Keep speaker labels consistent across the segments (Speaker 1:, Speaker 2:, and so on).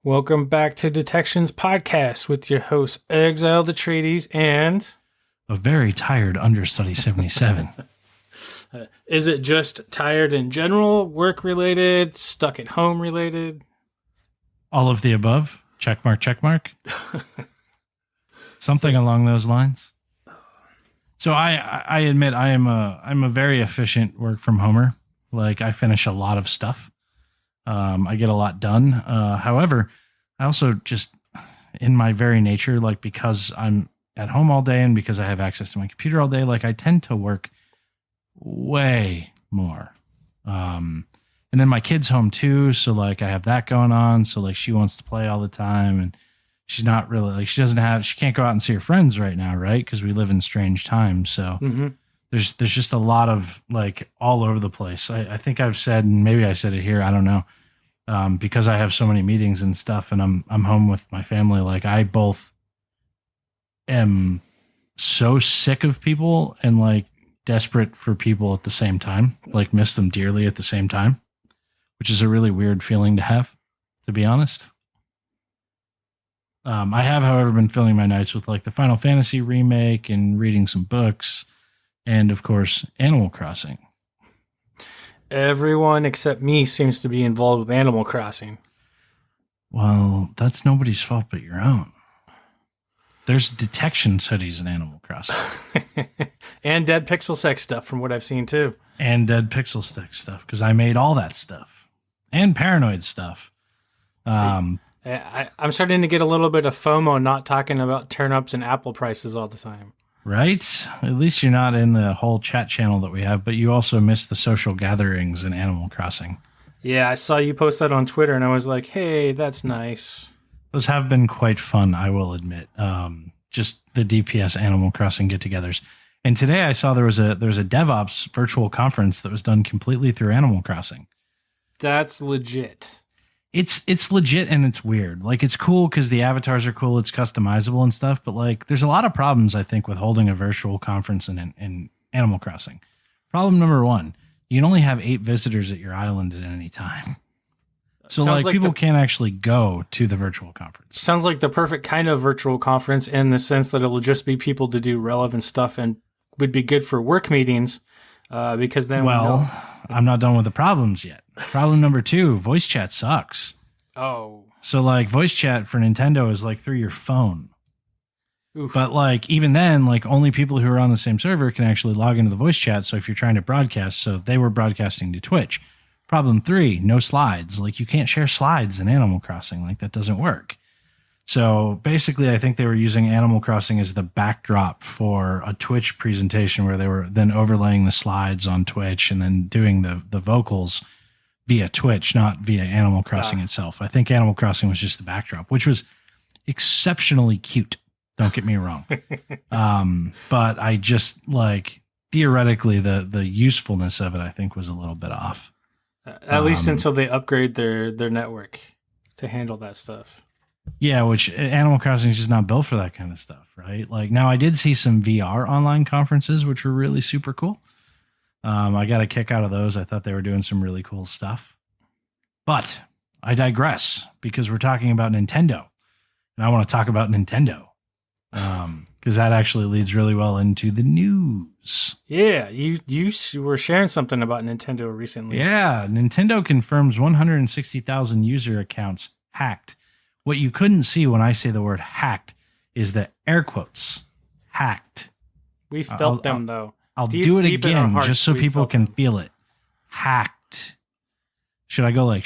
Speaker 1: Welcome back to Detections Podcast with your hosts, Exile Atreides and...
Speaker 2: A very tired understudy 77.
Speaker 1: Is it just tired in general, work-related, stuck at home related?
Speaker 2: All of the above? Check mark, check mark. Something along those lines. So I admit I'm a very efficient work from homer. Like I finish a lot of stuff. I get a lot done. However, I also just in my very nature, like because I'm at home all day and because I have access to my computer all day, like I tend to work way more. And then my kid's home too. So like I have that going on. So like she wants to play all the time and she's not really like, she can't go out and see her friends right now. Right. Cause we live in strange times. So there's just a lot of like all over the place. I think I've said, and maybe I said it here, I don't know. Because I have so many meetings and stuff and I'm home with my family. Like I both am so sick of people and like desperate for people at the same time, like miss them dearly at the same time, which is a really weird feeling to have, to be honest. I have, however, been filling my nights with like the Final Fantasy remake and reading some books and of course, Animal Crossing.
Speaker 1: Everyone except me seems to be involved with Animal Crossing.
Speaker 2: Well, that's nobody's fault but your own. There's detection hoodies in Animal Crossing.
Speaker 1: And dead pixel sex stuff from what I've seen too.
Speaker 2: And dead pixel stick stuff, because I made all that stuff. And paranoid stuff.
Speaker 1: I'm starting to get a little bit of FOMO not talking about turnips and apple prices all the time.
Speaker 2: Right? At least you're not in the whole chat channel that we have, but you also miss the social gatherings in Animal Crossing.
Speaker 1: Yeah, I saw you post that on Twitter, and I was like, hey, that's nice.
Speaker 2: Those have been quite fun, I will admit. Just the DPS Animal Crossing get-togethers. And today I saw there was a DevOps virtual conference that was done completely through Animal Crossing.
Speaker 1: That's legit.
Speaker 2: It's legit and it's weird. Like it's cool because the avatars are cool. It's customizable and stuff. But like, there's a lot of problems I think with holding a virtual conference in Animal Crossing. Problem number one: you can only have 8 visitors at your island at any time. So like people can't actually go to the virtual conference.
Speaker 1: Sounds like the perfect kind of virtual conference in the sense that it'll just be people to do relevant stuff and would be good for work meetings. Because then,
Speaker 2: I'm not done with the problems yet. Problem number 2, voice chat sucks.
Speaker 1: Oh.
Speaker 2: So like voice chat for Nintendo is like through your phone.
Speaker 1: Oof.
Speaker 2: But like even then, like only people who are on the same server can actually log into the voice chat. So if you're trying to broadcast, so they were broadcasting to Twitch. Problem 3, no slides. Like you can't share slides in Animal Crossing. Like that doesn't work. So basically, I think they were using Animal Crossing as the backdrop for a Twitch presentation where they were then overlaying the slides on Twitch and then doing the vocals via Twitch, not via Animal Crossing itself. I think Animal Crossing was just the backdrop, which was exceptionally cute. Don't get me wrong. But I just like theoretically the usefulness of it, I think, was a little bit off.
Speaker 1: At least until they upgrade their network to handle that stuff.
Speaker 2: Yeah, which Animal Crossing is just not built for that kind of stuff, right? Like now I did see some VR online conferences, which were really super cool. I got a kick out of those. I thought they were doing some really cool stuff. But I digress because we're talking about Nintendo. And I want to talk about Nintendo. Because that actually leads really well into the news.
Speaker 1: Yeah, you were sharing something about Nintendo recently.
Speaker 2: Yeah, Nintendo confirms 160,000 user accounts hacked. What you couldn't see when I say the word hacked is the air quotes. Hacked.
Speaker 1: We felt them, though.
Speaker 2: I'll do it again just so people can feel it. Hacked. Should I go like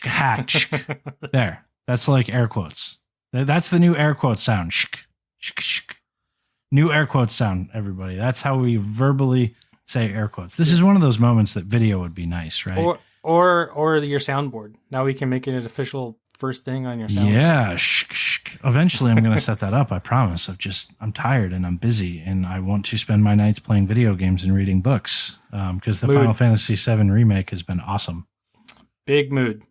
Speaker 2: hacked? There. That's like air quotes. That's the new air quote sound. New air quotes sound, everybody. That's how we verbally say air quotes. This is one of those moments that video would be nice, right?
Speaker 1: Or your soundboard. Now we can make it an official first thing on your soundboard.
Speaker 2: Yeah. Eventually I'm going to set that up. I promise. I'm tired and I'm busy and I want to spend my nights playing video games and reading books. Because the Final Fantasy VII remake has been awesome.
Speaker 1: Big mood.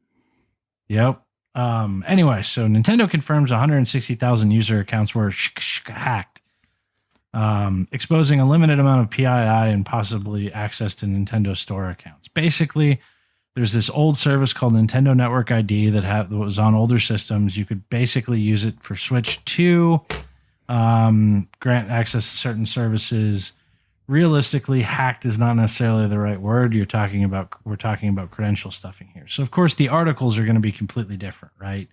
Speaker 2: Yep. Anyway, so Nintendo confirms 160,000 user accounts were hacked, exposing a limited amount of PII and possibly access to Nintendo Store accounts. Basically, There's this old service called Nintendo Network ID that was on older systems. You could basically use it for Switch 2, grant access to certain services. Realistically, hacked is not necessarily the right word. We're talking about credential stuffing here. So of course the articles are going to be completely different, right?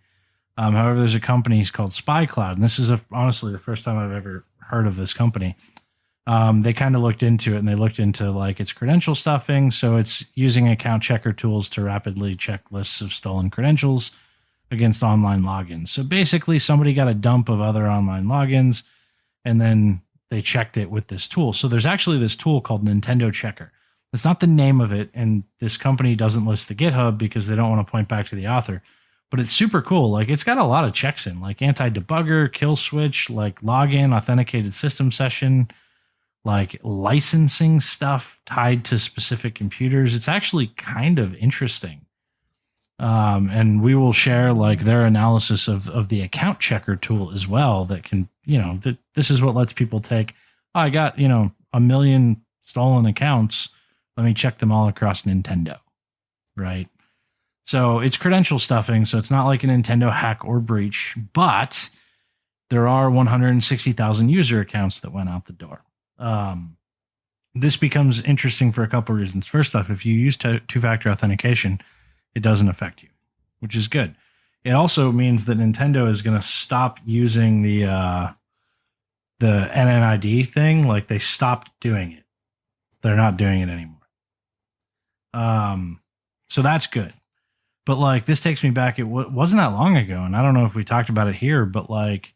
Speaker 2: However, there's a company called SpyCloud, and this is honestly the first time I've ever heard of this company. They kind of looked into it, and they looked into like its credential stuffing. So it's using account checker tools to rapidly check lists of stolen credentials against online logins. So basically somebody got a dump of other online logins, and then they checked it with this tool. So there's actually this tool called Nintendo Checker. That's not the name of it, and this company doesn't list the GitHub because they don't want to point back to the author. But it's super cool. Like, it's got a lot of checks in, like anti-debugger, kill switch, like login, authenticated system session, like licensing stuff tied to specific computers. It's actually kind of interesting. And we will share like their analysis of the account checker tool as well. That can, this is what lets people take, oh, I got, 1 million stolen accounts. Let me check them all across Nintendo. Right. So it's credential stuffing. So it's not like a Nintendo hack or breach, but there are 160,000 user accounts that went out the door. This becomes interesting for a couple of reasons. First off, if you use two-factor authentication, it doesn't affect you, which is good. It also means that Nintendo is going to stop using the NNID thing. Like, they stopped doing it. They're not doing it anymore. So that's good. But like, this takes me back. It wasn't that long ago, and I don't know if we talked about it here, but like,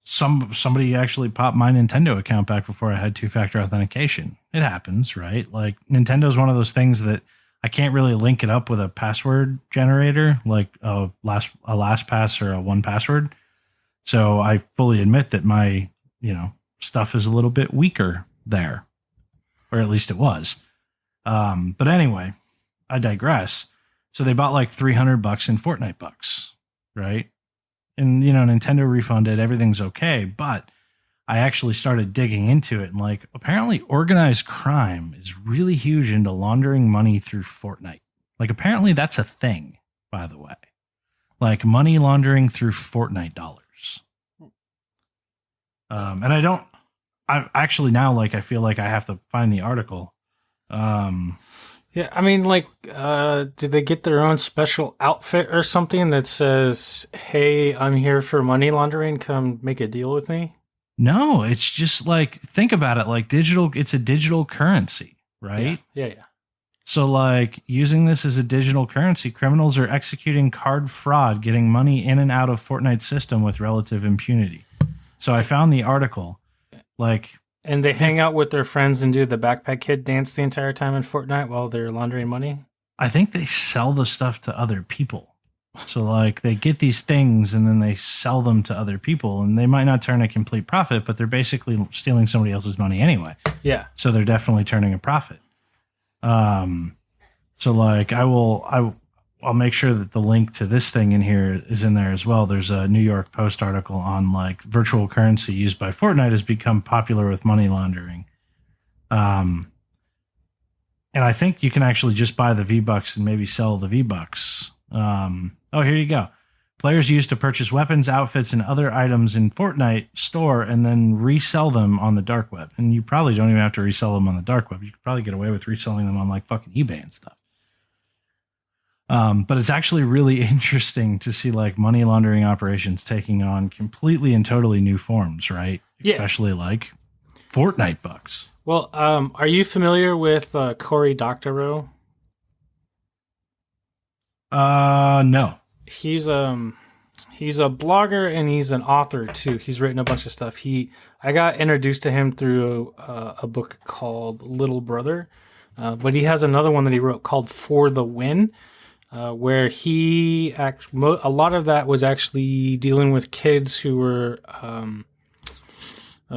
Speaker 2: somebody actually popped my Nintendo account back before I had two-factor authentication. It happens, right? Like, Nintendo's one of those things that I can't really link it up with a password generator, like a LastPass or a 1Password. So I fully admit that my, stuff is a little bit weaker there, or at least it was. But anyway, I digress. So they bought like $300 in Fortnite bucks, right? And, Nintendo refunded, everything's okay. But I actually started digging into it, and like, apparently organized crime is really huge into laundering money through Fortnite. Like, apparently that's a thing, by the way, like money laundering through Fortnite dollars. And I actually now, like, I feel like I have to find the article.
Speaker 1: Yeah, I mean, like, did they get their own special outfit or something that says, hey, I'm here for money laundering, come make a deal with me?
Speaker 2: No, it's just like, think about it, like it's a digital currency, right?
Speaker 1: Yeah.
Speaker 2: So like, using this as a digital currency, criminals are executing card fraud, getting money in and out of Fortnite's system with relative impunity. So I found the article, like...
Speaker 1: And they hang out with their friends and do the backpack kid dance the entire time in Fortnite while they're laundering money?
Speaker 2: I think they sell the stuff to other people. So like, they get these things and then they sell them to other people, and they might not turn a complete profit, but they're basically stealing somebody else's money anyway.
Speaker 1: Yeah.
Speaker 2: So they're definitely turning a profit. So like, I'll make sure that the link to this thing in here is in there as well. There's a New York Post article on like virtual currency used by Fortnite has become popular with money laundering. And I think you can actually just buy the V-Bucks and maybe sell the V-Bucks. Here you go. Players used to purchase weapons, outfits, and other items in Fortnite store and then resell them on the dark web. And you probably don't even have to resell them on the dark web. You could probably get away with reselling them on like fucking eBay and stuff. But it's actually really interesting to see like money laundering operations taking on completely and totally new forms, right?
Speaker 1: Yeah.
Speaker 2: Especially like Fortnite bucks.
Speaker 1: Well, are you familiar with Cory Doctorow?
Speaker 2: No.
Speaker 1: He's a blogger and he's an author too. He's written a bunch of stuff. I got introduced to him through a book called Little Brother, but he has another one that he wrote called For the Win, where a lot of that was actually dealing with kids who were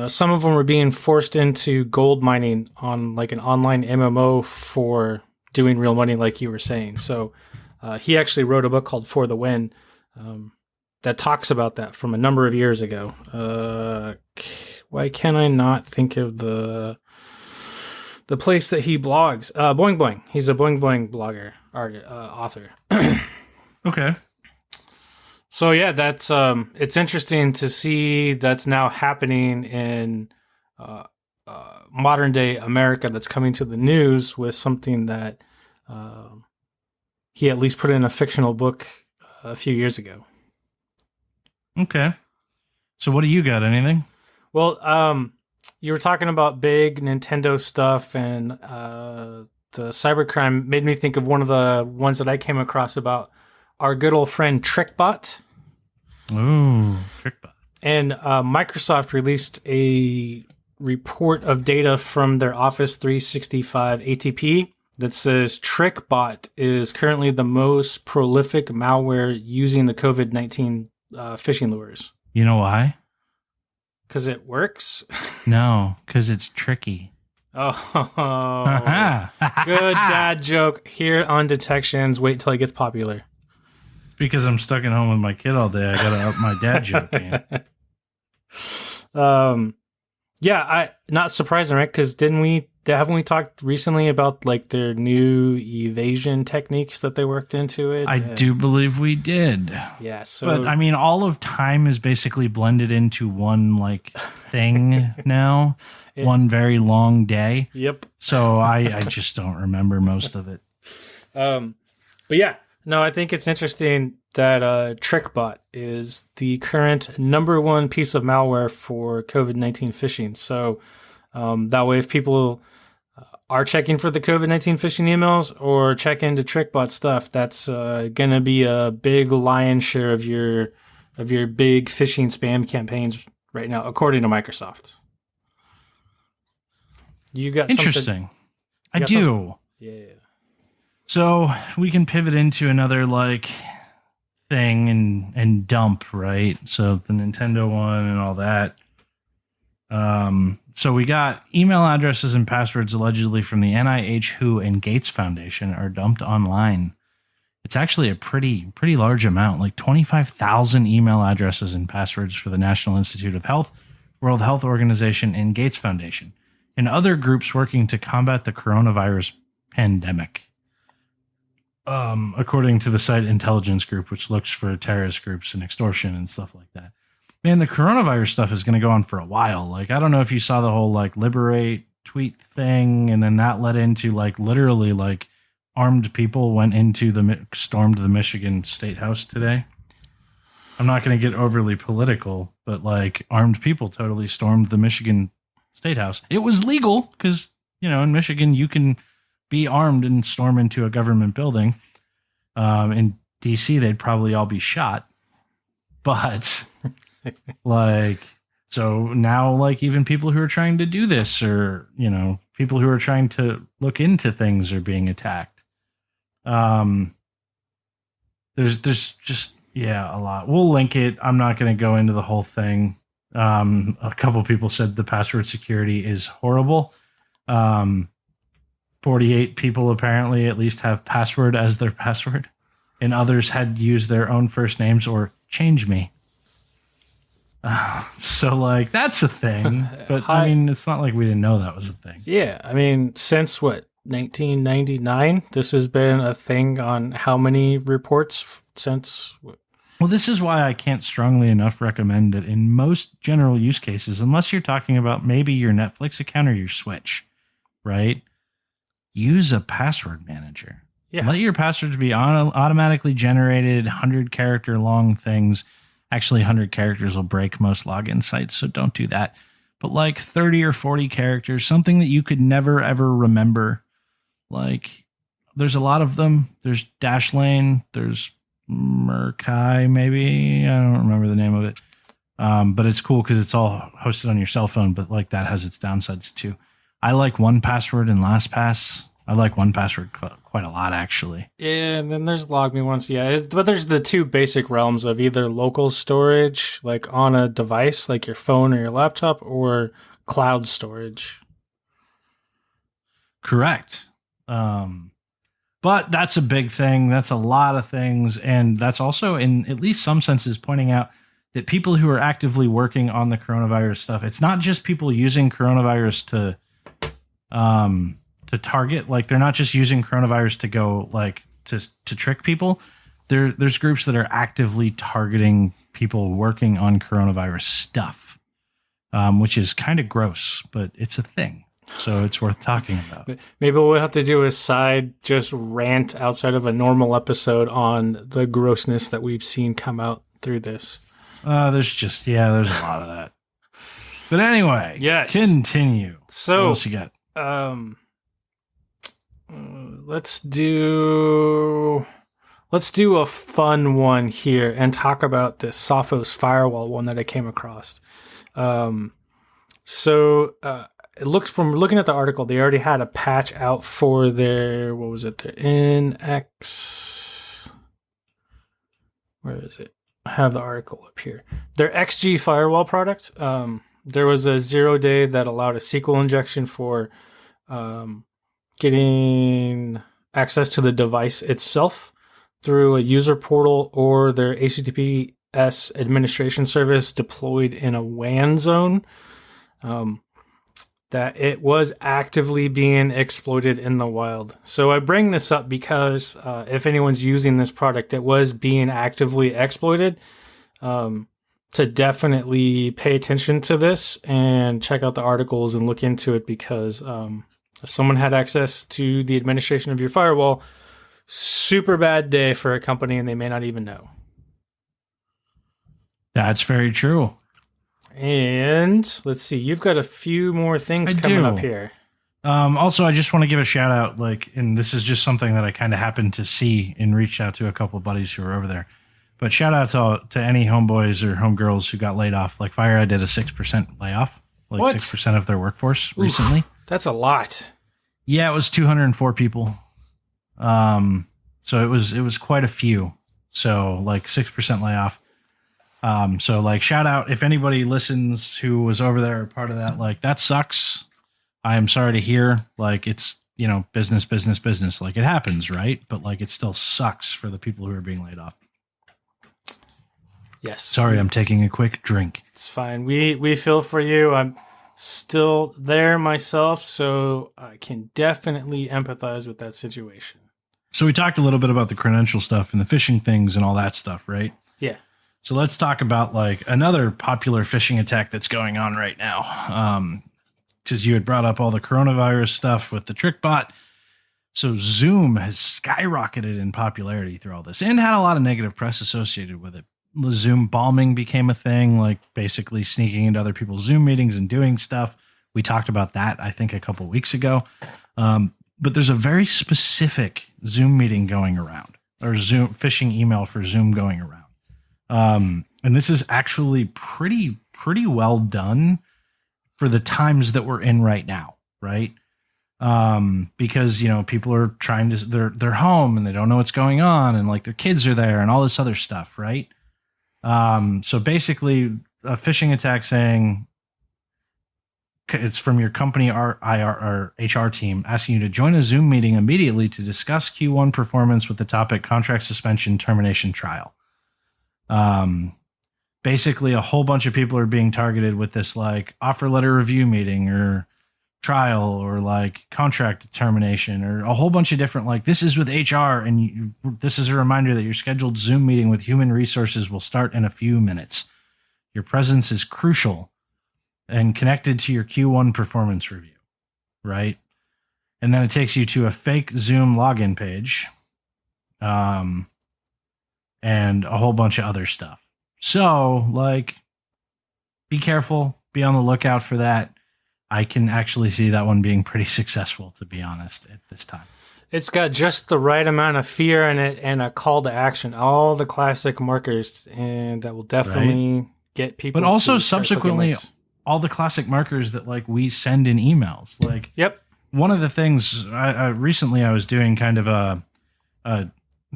Speaker 1: some of them were being forced into gold mining on like an online MMO for doing real money, like you were saying. So he actually wrote a book called For the Win that talks about that from a number of years ago. Why can I not think of the the place that he blogs. Boing Boing. He's a Boing Boing blogger, author.
Speaker 2: Okay.
Speaker 1: So yeah, that's it's interesting to see that's now happening in modern day America. That's coming to the news with something that he at least put in a fictional book a few years ago.
Speaker 2: Okay. So what do you got? Anything?
Speaker 1: Well, you were talking about big Nintendo stuff, and the cybercrime made me think of one of the ones that I came across about our good old friend TrickBot.
Speaker 2: Ooh, TrickBot.
Speaker 1: And Microsoft released a report of data from their Office 365 ATP that says TrickBot is currently the most prolific malware using the COVID-19 phishing lures.
Speaker 2: You know why?
Speaker 1: Because it works?
Speaker 2: No, because it's tricky.
Speaker 1: Oh, good dad joke here on Detections. Wait till it gets popular.
Speaker 2: Because I'm stuck at home with my kid all day. I gotta up my dad joke game.
Speaker 1: Yeah, not surprising, right? Because haven't we talked recently about like their new evasion techniques that they worked into it?
Speaker 2: I do believe we did.
Speaker 1: Yeah, so
Speaker 2: But I mean, all of time is basically blended into one like thing now. One very long day.
Speaker 1: Yep.
Speaker 2: So I just don't remember most of it.
Speaker 1: But yeah, no, I think it's interesting that TrickBot is the current number one piece of malware for COVID-19 phishing. So that way, if people are checking for the COVID-19 phishing emails or check into TrickBot stuff, that's going to be a big lion's share of your big phishing spam campaigns right now, according to Microsoft. You got
Speaker 2: interesting. I do.
Speaker 1: Yeah.
Speaker 2: So we can pivot into another like thing and dump, right? So the Nintendo one and all that. So we got email addresses and passwords allegedly from the NIH, WHO, and Gates Foundation are dumped online. It's actually a pretty large amount, like 25,000 email addresses and passwords for the National Institute of Health, World Health Organization, and Gates Foundation, and other groups working to combat the coronavirus pandemic. According to the site Intelligence Group, which looks for terrorist groups and extortion and stuff like that. Man, the coronavirus stuff is going to go on for a while. Like, I don't know if you saw the whole like liberate tweet thing, and then that led into like literally like armed people went into stormed the Michigan State House today. I'm not going to get overly political, but like armed people totally stormed the Michigan State House. It was legal because, you know, in Michigan you can be armed and storm into a government building. In DC, they'd probably all be shot. But like, so now like even people who are trying to do this, or, you know, people who are trying to look into things are being attacked. There's just, yeah, a lot. We'll link it. I'm not going to go into the whole thing. A couple people said the password security is horrible. 48 people apparently at least have password as their password, and others had used their own first names or change me. So like that's a thing, but I mean, it's not like we didn't know that was a thing.
Speaker 1: Yeah. I mean, since what, 1999, this has been a thing on how many reports since?
Speaker 2: Well, this is why I can't strongly enough recommend that in most general use cases, unless you're talking about maybe your Netflix account or your Switch, right? Use a password manager.
Speaker 1: Yeah.
Speaker 2: Let your passwords be automatically generated, 100-character long things. Actually, 100 characters will break most login sites, so don't do that. But like 30 or 40 characters, something that you could never, ever remember. Like, there's a lot of them. There's Dashlane. There's Merkai, maybe. I don't remember the name of it. But it's cool because it's all hosted on your cell phone, but like that has its downsides too. I like 1Password and LastPass. I like 1Password quite a lot, actually.
Speaker 1: Yeah, and then there's LogMe once. Yeah, but there's the two basic realms of either local storage, like on a device, like your phone or your laptop, or cloud storage.
Speaker 2: Correct. But that's a big thing. That's a lot of things. And that's also, in at least some senses, pointing out that people who are actively working on the coronavirus stuff, it's not just people using coronavirus to to target. Like they're not just using coronavirus to go like to trick people. There's groups that are actively targeting people working on coronavirus stuff, which is kind of gross, but it's a thing. So it's worth talking about.
Speaker 1: Maybe we'll have to do a side just rant outside of a normal episode on the grossness that we've seen come out through this.
Speaker 2: There's a lot of that. But anyway,
Speaker 1: yes.
Speaker 2: Continue.
Speaker 1: So
Speaker 2: what else you got?
Speaker 1: Let's do a fun one here and talk about this Sophos firewall one that I came across. It looks, from looking at the article, they already had a patch out for their, what was it? Their NX. Where is it? I have the article up here. Their XG firewall product. There was a 0-day that allowed a SQL injection for getting access to the device itself through a user portal or their HTTPS administration service deployed in a WAN zone. That it was actively being exploited in the wild. So I bring this up because if anyone's using this product, it was being actively exploited. To definitely pay attention to this and check out the articles and look into it, because if someone had access to the administration of your firewall, super bad day for a company, and they may not even know.
Speaker 2: That's very true.
Speaker 1: And let's see, you've got a few more things coming up here.
Speaker 2: Also, I just want to give a shout out, and this is just something that I kind of happened to see and reached out to a couple of buddies who were over there. But shout out to any homeboys or homegirls who got laid off. Like FireEye did a 6% layoff,
Speaker 1: what?
Speaker 2: 6% of their workforce recently.
Speaker 1: That's a lot.
Speaker 2: Yeah, it was 204 people. So it was quite a few. So 6% layoff. So shout out if anybody listens who was over there or part of that, that sucks. I am sorry to hear, it's, business. It happens, right? But it still sucks for the people who are being laid off.
Speaker 1: Yes.
Speaker 2: Sorry, I'm taking a quick drink.
Speaker 1: It's fine. We feel for you. I'm still there myself, so I can definitely empathize with that situation.
Speaker 2: So we talked a little bit about the credential stuff and the phishing things and all that stuff, right?
Speaker 1: Yeah.
Speaker 2: So let's talk about another popular phishing attack that's going on right now. Because you had brought up all the coronavirus stuff with the trick bot. So Zoom has skyrocketed in popularity through all this and had a lot of negative press associated with it. The Zoom bombing became a thing, basically sneaking into other people's Zoom meetings and doing stuff. We talked about that, I think, a couple of weeks ago. But there's a very specific Zoom meeting going around, or Zoom phishing email for Zoom going around. And this is actually pretty well done for the times that we're in right now, right? Because people are trying to, they're home and they don't know what's going on, and their kids are there and all this other stuff, right? So basically a phishing attack saying it's from your company or HR team asking you to join a Zoom meeting immediately to discuss Q1 performance with the topic contract suspension termination trial. Basically a whole bunch of people are being targeted with this offer letter review meeting or trial or contract termination or a whole bunch of different this is with HR, and this is a reminder that your scheduled Zoom meeting with human resources will start in a few minutes. Your presence is crucial and connected to your Q1 performance review, right? And then it takes you to a fake Zoom login page, and a whole bunch of other stuff. So be careful, be on the lookout for that. I can actually see that one being pretty successful, to be honest, at this time.
Speaker 1: It's got just the right amount of fear in it and a call to action. All the classic markers, and that will definitely get people.
Speaker 2: But also subsequently, all the classic markers that we send in emails.
Speaker 1: Yep. One
Speaker 2: of the things I recently I was doing kind of a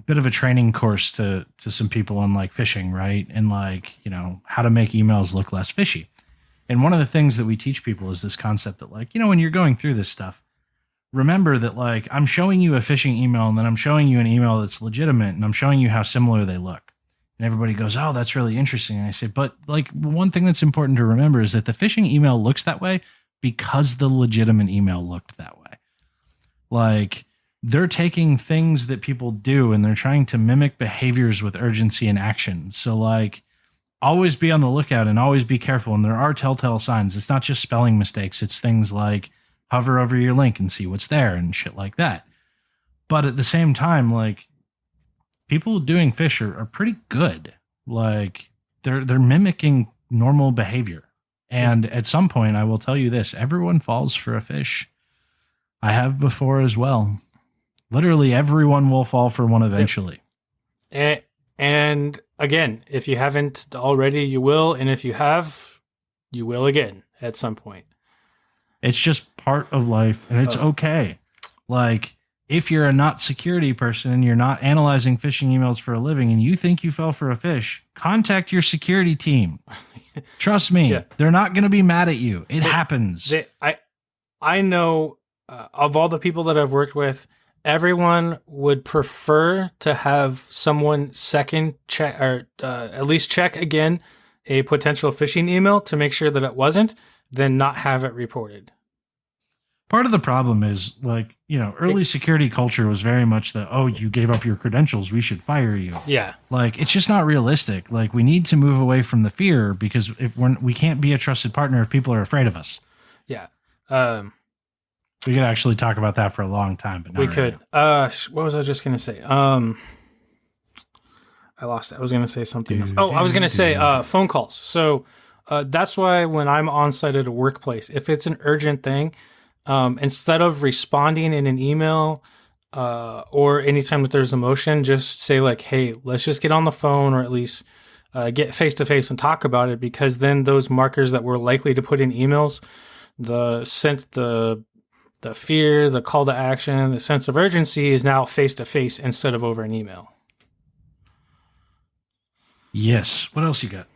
Speaker 2: bit of a training course to some people on phishing, right? And how to make emails look less fishy. And one of the things that we teach people is this concept that when you're going through this stuff, remember that I'm showing you a phishing email and then I'm showing you an email that's legitimate and I'm showing you how similar they look. And everybody goes, oh, that's really interesting. And I say, but one thing that's important to remember is that the phishing email looks that way because the legitimate email looked that way. Like, they're taking things that people do and they're trying to mimic behaviors with urgency and action. So, like, always be on the lookout and always be careful. And there are telltale signs. It's not just spelling mistakes. It's things like hover over your link and see what's there and shit like that. But at the same time, like, people doing phish are pretty good. Like, they're mimicking normal behavior. And at some point, I will tell you this, everyone falls for a phish. I have before as well. Literally everyone will fall for one eventually.
Speaker 1: And again, if you haven't already, you will. And if you have, you will again at some point.
Speaker 2: It's just part of life, and it's okay. Like, if you're a not security person and you're not analyzing phishing emails for a living and you think you fell for a phish, contact your security team. Trust me, they're not going to be mad at you. It happens.
Speaker 1: I know of all the people that I've worked with, everyone would prefer to have someone second check or at least check again a potential phishing email to make sure that it wasn't, than not have it reported.
Speaker 2: Part of the problem is, like, early security culture was very much you gave up your credentials, we should fire you.
Speaker 1: Yeah.
Speaker 2: Like, it's just not realistic. Like, we need to move away from the fear, because if we can't be a trusted partner if people are afraid of us.
Speaker 1: Yeah.
Speaker 2: We could actually talk about that for a long time, but not
Speaker 1: we
Speaker 2: right
Speaker 1: could.
Speaker 2: now.
Speaker 1: What was I just going to say? I lost it. I was going to say something else. I was going to say phone calls. So that's why when I'm on site at a workplace, if it's an urgent thing, instead of responding in an email or anytime that there's a motion, just say like, hey, let's just get on the phone, or at least get face to face and talk about it, because then those markers that we're likely to put in emails, the fear, the call to action, the sense of urgency is now face to face instead of over an email.
Speaker 2: Yes. What else you got?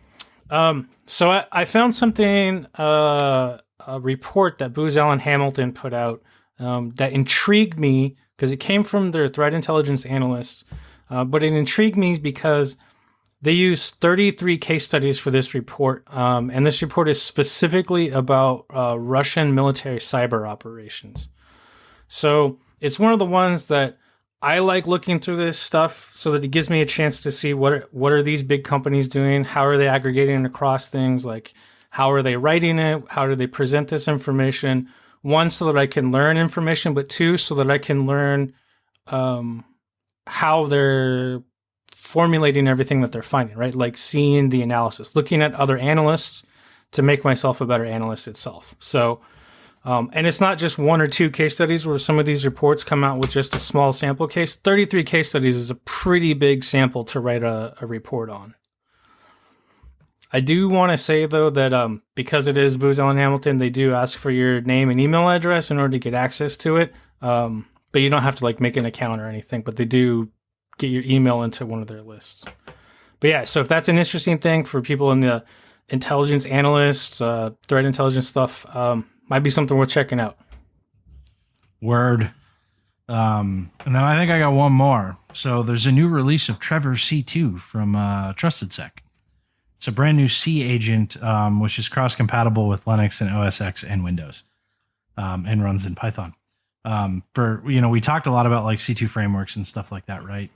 Speaker 1: So I found something, a report that Booz Allen Hamilton put out that intrigued me, because it came from their threat intelligence analysts. But it intrigued me because they used 33 case studies for this report. And this report is specifically about Russian military cyber operations. So it's one of the ones that I like looking through this stuff so that it gives me a chance to see what are these big companies doing? How are they aggregating across things? Like, how are they writing it? How do they present this information? One, so that I can learn information, but two, so that I can learn how they're formulating everything that they're finding, right? Like seeing the analysis, looking at other analysts to make myself a better analyst itself. So, and it's not just one or two case studies where some of these reports come out with just a small sample case. 33 case studies is a pretty big sample to write a report on. I do want to say, though, that because it is Booz Allen Hamilton, they do ask for your name and email address in order to get access to it. But you don't have to like make an account or anything, but they do get your email into one of their lists. But yeah, so if that's an interesting thing for people in the intelligence analysts, threat intelligence stuff, might be something worth checking out.
Speaker 2: Word. And then I think I got one more. So there's a new release of Trevor C2 from Trusted Sec. It's a brand new C agent, which is cross-compatible with Linux and OS X and Windows, and runs in Python. We talked a lot about like C2 frameworks and stuff like that, right?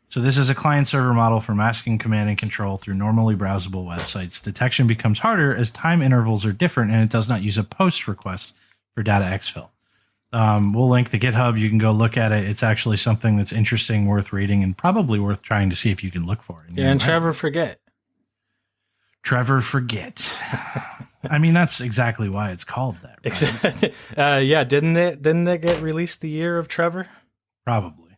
Speaker 2: So this is a client-server model for masking command and control through normally browsable websites. Detection becomes harder as time intervals are different, and it does not use a post request for data exfil. We'll link the GitHub. You can go look at it. It's actually something that's interesting, worth reading, and probably worth trying to see if you can look for it.
Speaker 1: Yeah, and Trevor Forget.
Speaker 2: Trevor Forget. I mean, that's exactly why it's called that. Right?
Speaker 1: Exactly. Yeah, didn't they get released the year of Trevor?
Speaker 2: Probably.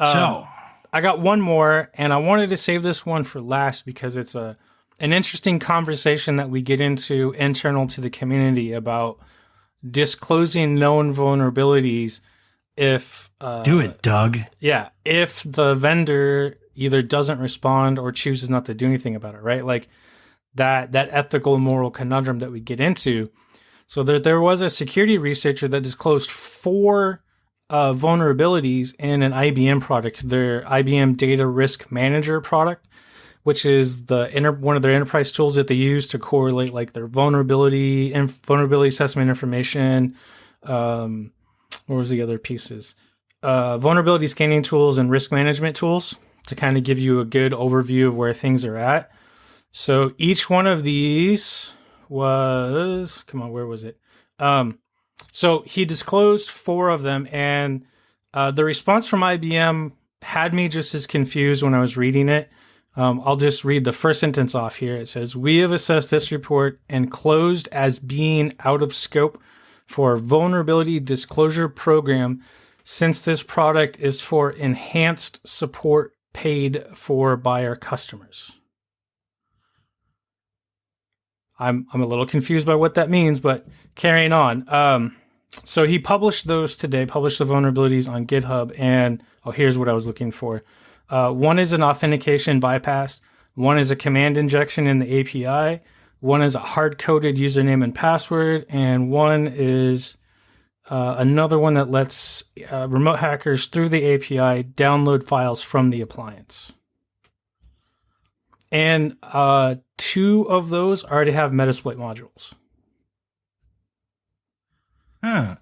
Speaker 2: So
Speaker 1: I got one more, and I wanted to save this one for last because it's an interesting conversation that we get into internal to the community about disclosing known vulnerabilities if...
Speaker 2: Do it, Doug.
Speaker 1: Yeah, if the vendor either doesn't respond or chooses not to do anything about it, right? Like that ethical and moral conundrum that we get into. So there was a security researcher that disclosed 4 vulnerabilities in an IBM product, their IBM Data Risk Manager product, which is one of their enterprise tools that they use to correlate like their vulnerability assessment information. What was the other pieces? Vulnerability scanning tools and risk management tools to kind of give you a good overview of where things are at. So each one of these was, where was it? So he disclosed 4 of them, and the response from IBM had me just as confused when I was reading it. I'll just read the first sentence off here. It says, "We have assessed this report and closed as being out of scope for vulnerability disclosure program since this product is for enhanced support paid for by our customers." I'm a little confused by what that means, but carrying on. So he published those today, published the vulnerabilities on GitHub, and here's what I was looking for. One is an authentication bypass. One is a command injection in the API. One is a hard-coded username and password, and one is another one that lets remote hackers through the API download files from the appliance. And 2 of those already have Metasploit modules.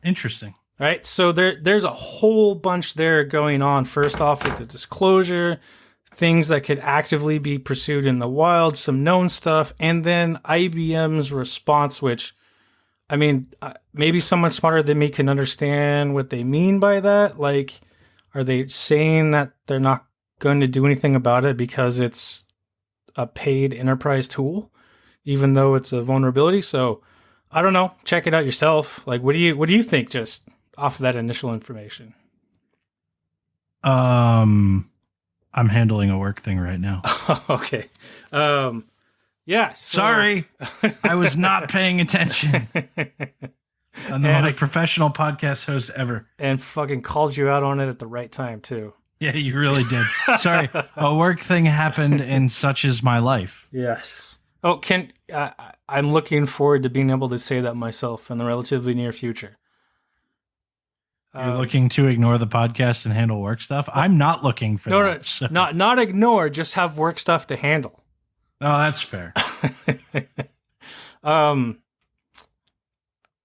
Speaker 2: Interesting.
Speaker 1: Right, so there's a whole bunch there going on. First off, with the disclosure, things that could actively be pursued in the wild, some known stuff, and then IBM's response, which, I mean, maybe someone smarter than me can understand what they mean by that. Like, are they saying that they're not going to do anything about it because it's a paid enterprise tool, even though it's a vulnerability? So I don't know. Check it out yourself. Like, what do you think just off of that initial information?
Speaker 2: I'm handling a work thing right now.
Speaker 1: Okay. Yeah.
Speaker 2: Sorry. I was not paying attention. I'm the most professional podcast host ever.
Speaker 1: And fucking called you out on it at the right time too.
Speaker 2: Yeah, you really did. Sorry. A work thing happened, and such is my life.
Speaker 1: Yes. Oh, I'm looking forward to being able to say that myself in the relatively near future.
Speaker 2: You're looking to ignore the podcast and handle work stuff? I'm not looking for that.
Speaker 1: No, so. Not ignore, just have work stuff to handle.
Speaker 2: Oh, that's fair.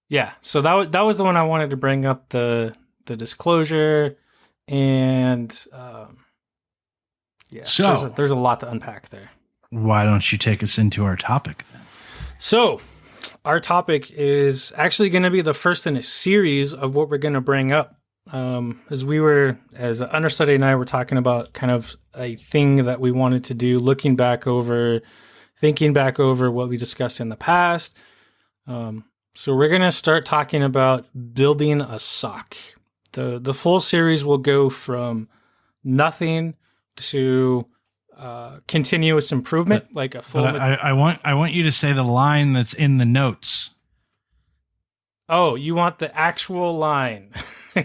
Speaker 1: Yeah, so that was the one I wanted to bring up, the disclosure, and yeah. So there's a lot to unpack there.
Speaker 2: Why don't you take us into our topic then?
Speaker 1: So our topic is actually going to be the first in a series of what we're going to bring up. As Understudy and I were talking about kind of a thing that we wanted to do, thinking back over what we discussed in the past. So we're going to start talking about building a SOC. The full series will go from nothing to continuous improvement, like a full.
Speaker 2: I want you to say the line that's in the notes.
Speaker 1: Oh, you want the actual line?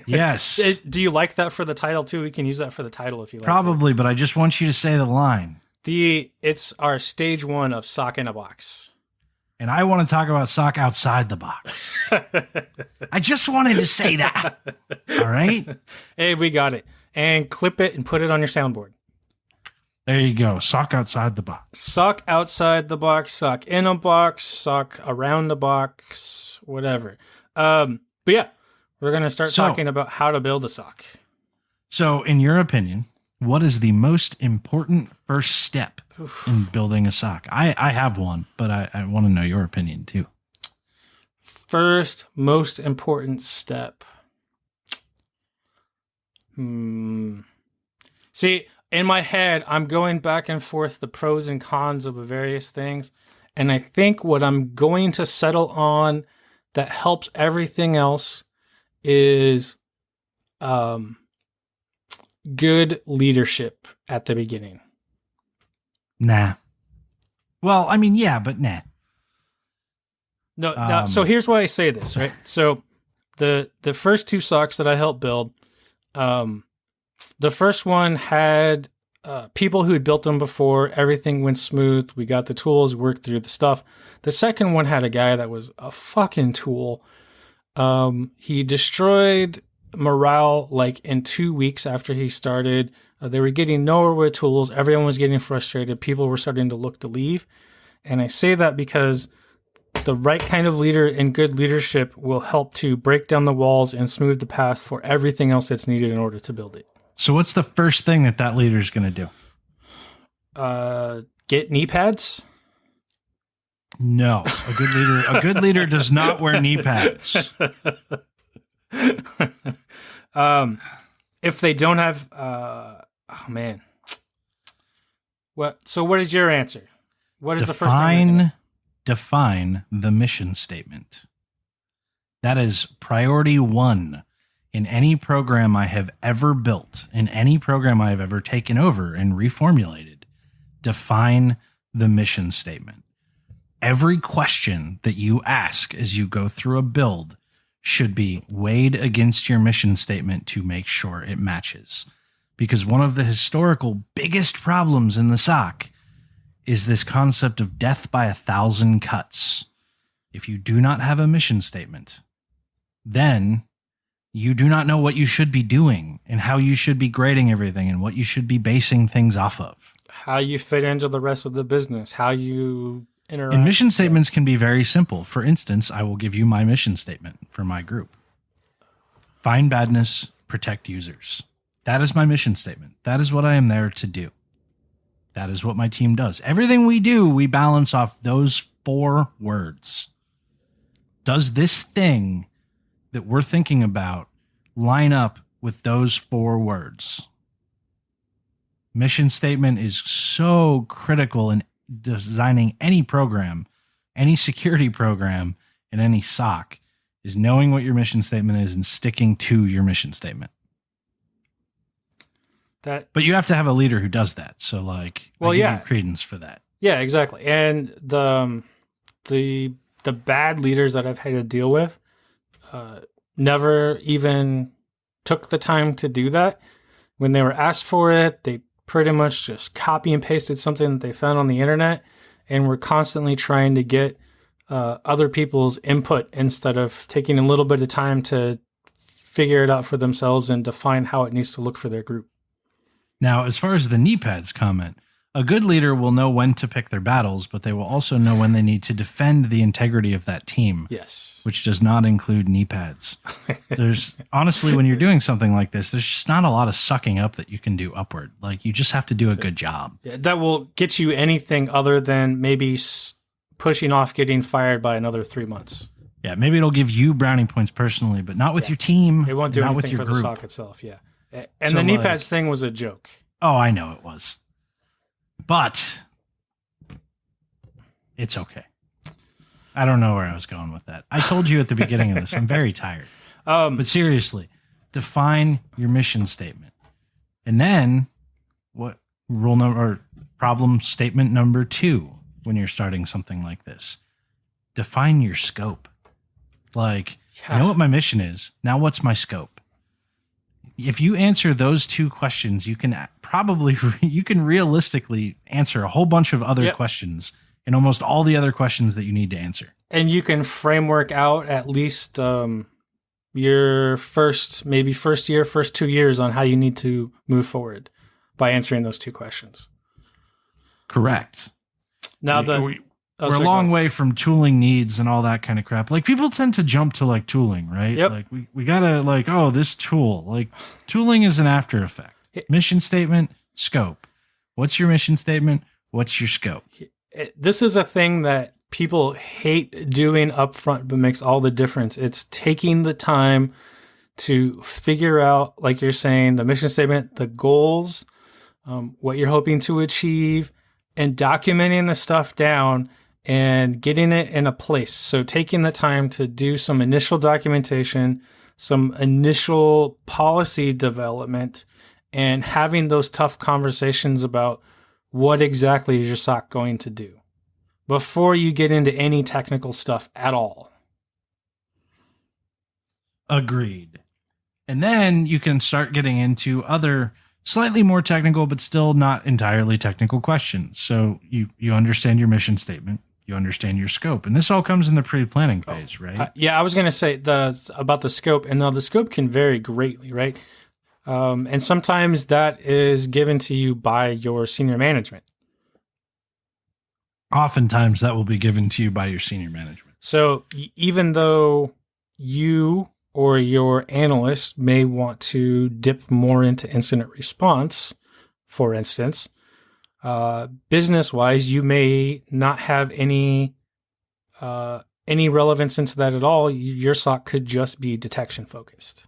Speaker 2: Yes.
Speaker 1: Do you like that for the title too? We can use that for the title if you like.
Speaker 2: Probably, but I just want you to say the line.
Speaker 1: It's our stage 1 of SOC in a box.
Speaker 2: And I want to talk about SOC outside the box. I just wanted to say that. All right?
Speaker 1: Hey, we got it. And clip it and put it on your soundboard.
Speaker 2: There you go. SOC outside the box.
Speaker 1: SOC outside the box, SOC in a box, SOC around the box, whatever. But yeah, we're going to start talking about how to build a SOC.
Speaker 2: So in your opinion, what is the most important first step in building a SOC? I have one, but I want to know your opinion too.
Speaker 1: First, most important step. See, in my head, I'm going back and forth the pros and cons of the various things. And I think what I'm going to settle on that helps everything else is good leadership at the beginning.
Speaker 2: Nah. Well, I mean, yeah, but nah.
Speaker 1: No, so here's why I say this, right? So the first 2 SOCs that I helped build, the first one had people who had built them before. Everything went smooth. We got the tools, worked through the stuff. The second one had a guy that was a fucking tool. He destroyed morale, like in 2 weeks after he started. They were getting nowhere with tools. Everyone was getting frustrated. People were starting to look to leave. And I say that because the right kind of leader and good leadership will help to break down the walls and smooth the path for everything else that's needed in order to build it.
Speaker 2: So what's the first thing that leader is going to
Speaker 1: do? Get knee pads?
Speaker 2: No, a good leader does not wear knee pads.
Speaker 1: If they don't have, oh man. So what is your answer? What is the first thing?
Speaker 2: Define the mission statement. That is priority 1 in any program I have ever built, in any program I have ever taken over and reformulated. Define the mission statement. Every question that you ask as you go through a build should be weighed against your mission statement to make sure it matches. Because one of the historical biggest problems in the SOC is this concept of death by 1,000 cuts. If you do not have a mission statement, then you do not know what you should be doing and how you should be grading everything and what you should be basing things off of.
Speaker 1: How you fit into the rest of the business, how you interact.
Speaker 2: And mission statements can be very simple. For instance, I will give you my mission statement for my group. Find badness, protect users. That is my mission statement. That is what I am there to do. That is what my team does. Everything we do, we balance off those 4 words. Does this thing that we're thinking about line up with those 4 words? Mission statement is so critical in designing any program, any security program, and any SOC, is knowing what your mission statement is and sticking to your mission statement. But you have to have a leader who does that. So, like, I give you credence for that.
Speaker 1: Yeah, exactly. And the bad leaders that I've had to deal with never even took the time to do that. When they were asked for it, they pretty much just copy and pasted something that they found on the internet, and were constantly trying to get other people's input instead of taking a little bit of time to figure it out for themselves and define how it needs to look for their group.
Speaker 2: Now, as far as the knee pads comment, a good leader will know when to pick their battles, but they will also know when they need to defend the integrity of that team.
Speaker 1: Yes.
Speaker 2: Which does not include knee pads. There's honestly, when you're doing something like this, there's just not a lot of sucking up that you can do upward. Like, you just have to do a good job.
Speaker 1: Yeah, that will get you anything other than maybe pushing off getting fired by another 3 months.
Speaker 2: Yeah, maybe it'll give you brownie points personally, but not with your team.
Speaker 1: It won't do
Speaker 2: not
Speaker 1: anything
Speaker 2: with your
Speaker 1: for
Speaker 2: group.
Speaker 1: the SOC itself, yeah. And so, the knee pads thing was a joke.
Speaker 2: Oh, I know it was. But it's okay. I don't know where I was going with that. I told you at the beginning of this, I'm very tired. But seriously, define your mission statement. And then what problem statement number 2 when you're starting something like this? Define your scope. Like, I know what my mission is. Now what's my scope? If you answer those 2 questions, you can realistically answer a whole bunch of other questions and almost all the other questions that you need to answer.
Speaker 1: And you can framework out at least your first 2 years on how you need to move forward by answering those 2 questions.
Speaker 2: Correct.
Speaker 1: Now
Speaker 2: we're a long way from tooling needs and all that kind of crap. Like, people tend to jump to like tooling, right?
Speaker 1: Yep.
Speaker 2: Like we gotta like, oh, this tool. Like, tooling is an after effect. Mission statement, scope. What's your mission statement? What's your scope?
Speaker 1: This is a thing that people hate doing up front, but makes all the difference. It's taking the time to figure out, like you're saying, the mission statement, the goals, what you're hoping to achieve, and documenting the stuff down and getting it in a place. So taking the time to do some initial documentation, some initial policy development, and having those tough conversations about what exactly is your SOC going to do before you get into any technical stuff at all.
Speaker 2: Agreed. And then you can start getting into other slightly more technical, but still not entirely technical questions. So you understand your mission statement. You understand your scope. And this all comes in the pre-planning phase, right?
Speaker 1: Yeah, I was going to say about the scope, and now the scope can vary greatly, right? And sometimes that is given to you by your senior management.
Speaker 2: Oftentimes that will be given to you by your senior management.
Speaker 1: So even though you or your analyst may want to dip more into incident response, for instance, business-wise, you may not have any relevance into that at all. Your SOC could just be detection focused.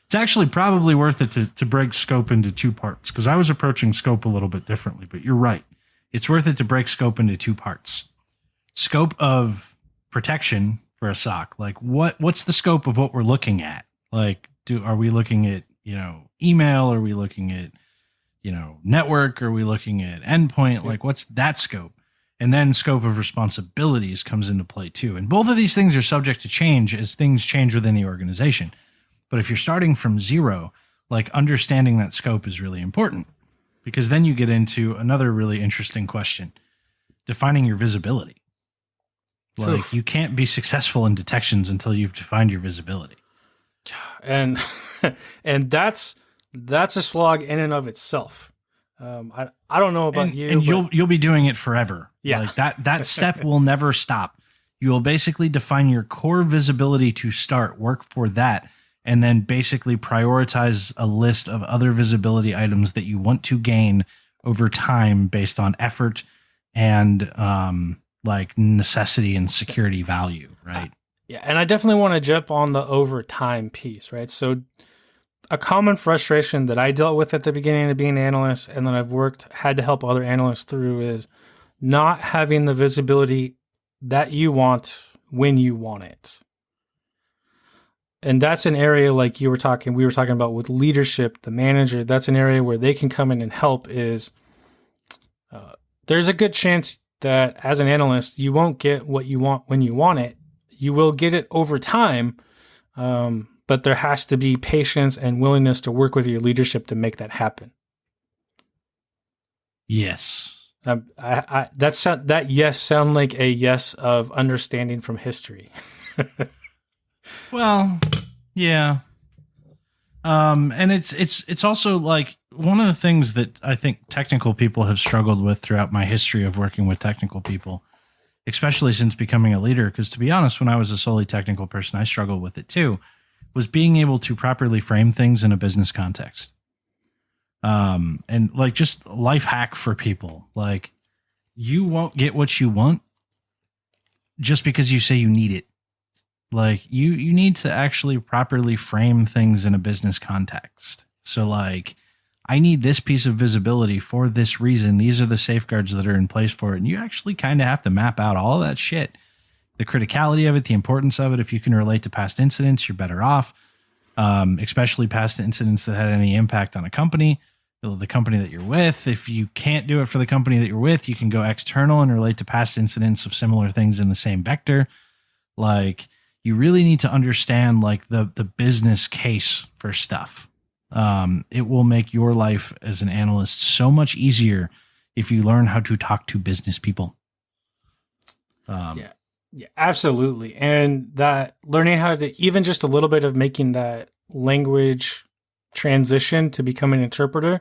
Speaker 2: It's actually probably worth it to break scope into two parts, because I was approaching scope a little bit differently, but you're right. It's worth it to break scope into two parts. Scope of protection for a SOC. Like what's the scope of what we're looking at? Like, are we looking at, email? Are we looking at, network? Are we looking at endpoint? Like, what's that scope? And then scope of responsibilities comes into play too. And both of these things are subject to change as things change within the organization. But if you're starting from zero, like, understanding that scope is really important, because then you get into another really interesting question: defining your visibility. Like, you can't be successful in detections until you've defined your visibility.
Speaker 1: And that's a slog in and of itself. I don't know about you,
Speaker 2: and you'll be doing it forever.
Speaker 1: Yeah,
Speaker 2: like that step will never stop. You will basically define your core visibility to start, work for that, and then basically prioritize a list of other visibility items that you want to gain over time based on effort and like necessity and security value, right?
Speaker 1: Yeah, and I definitely want to jump on the over time piece, right? So a common frustration that I dealt with at the beginning of being an analyst, and then I've had to help other analysts through, is not having the visibility that you want when you want it. And that's an area, like we were talking about with leadership, the manager. That's an area where they can come in and help. Is there's a good chance that as an analyst, you won't get what you want when you want it. You will get it over time, but there has to be patience and willingness to work with your leadership to make that happen.
Speaker 2: Yes.
Speaker 1: That yes sound like a yes of understanding from history.
Speaker 2: Well, yeah. And it's also like one of the things that I think technical people have struggled with throughout my history of working with technical people, especially since becoming a leader. Because to be honest, when I was a solely technical person, I struggled with it too, was being able to properly frame things in a business context. And like, just life hack for people, like, you won't get what you want just because you say you need it. Like, you need to actually properly frame things in a business context. So like, I need this piece of visibility for this reason. These are the safeguards that are in place for it. And you actually kind of have to map out all that shit, the criticality of it, the importance of it. If you can relate to past incidents, you're better off. Especially past incidents that had any impact on a company, the company that you're with. If you can't do it for the company that you're with, you can go external and relate to past incidents of similar things in the same vector. Like, you really need to understand like the business case for stuff. It will make your life as an analyst so much easier if you learn how to talk to business people.
Speaker 1: Yeah, absolutely. And that learning how to, even just a little bit of making that language transition to become an interpreter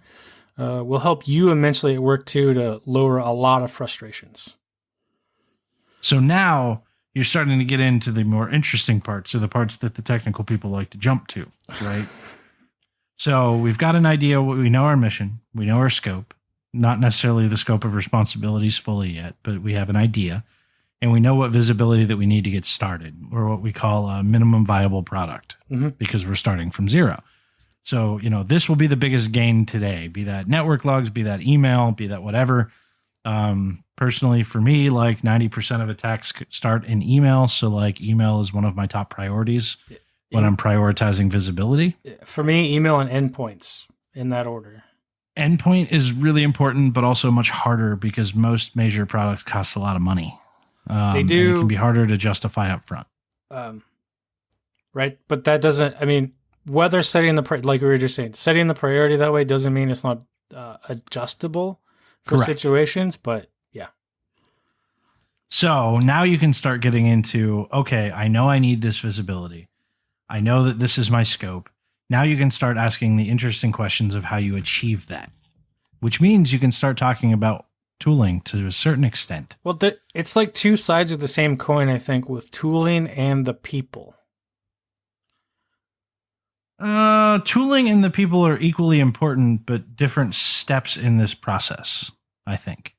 Speaker 1: will help you immensely at work too, to lower a lot of frustrations.
Speaker 2: So now you're starting to get into the more interesting parts, or the parts that the technical people like to jump to, right? So we've got an idea. We know our mission. We know our scope, not necessarily the scope of responsibilities fully yet, but we have an idea, and we know what visibility that we need to get started, or what we call a minimum viable product, because we're starting from zero. So, this will be the biggest gain today, be that network logs, be that email, be that whatever. Personally, for me, like 90% of attacks start in email. So like, email is one of my top priorities when I'm prioritizing visibility.
Speaker 1: For me, email and endpoints in that order.
Speaker 2: Endpoint is really important, but also much harder because most major products cost a lot of money.
Speaker 1: They do.
Speaker 2: And it can be harder to justify up front.
Speaker 1: Right. But that doesn't, whether setting like we were just saying, setting the priority that way doesn't mean it's not adjustable for
Speaker 2: Correct.
Speaker 1: situations, but yeah.
Speaker 2: So now you can start getting into, okay, I know I need this visibility. I know that this is my scope. Now you can start asking the interesting questions of how you achieve that, which means you can start talking about tooling to a certain extent.
Speaker 1: Well, it's like two sides of the same coin, I think, with tooling and the people.
Speaker 2: Tooling and the people are equally important, but different steps in this process, I think.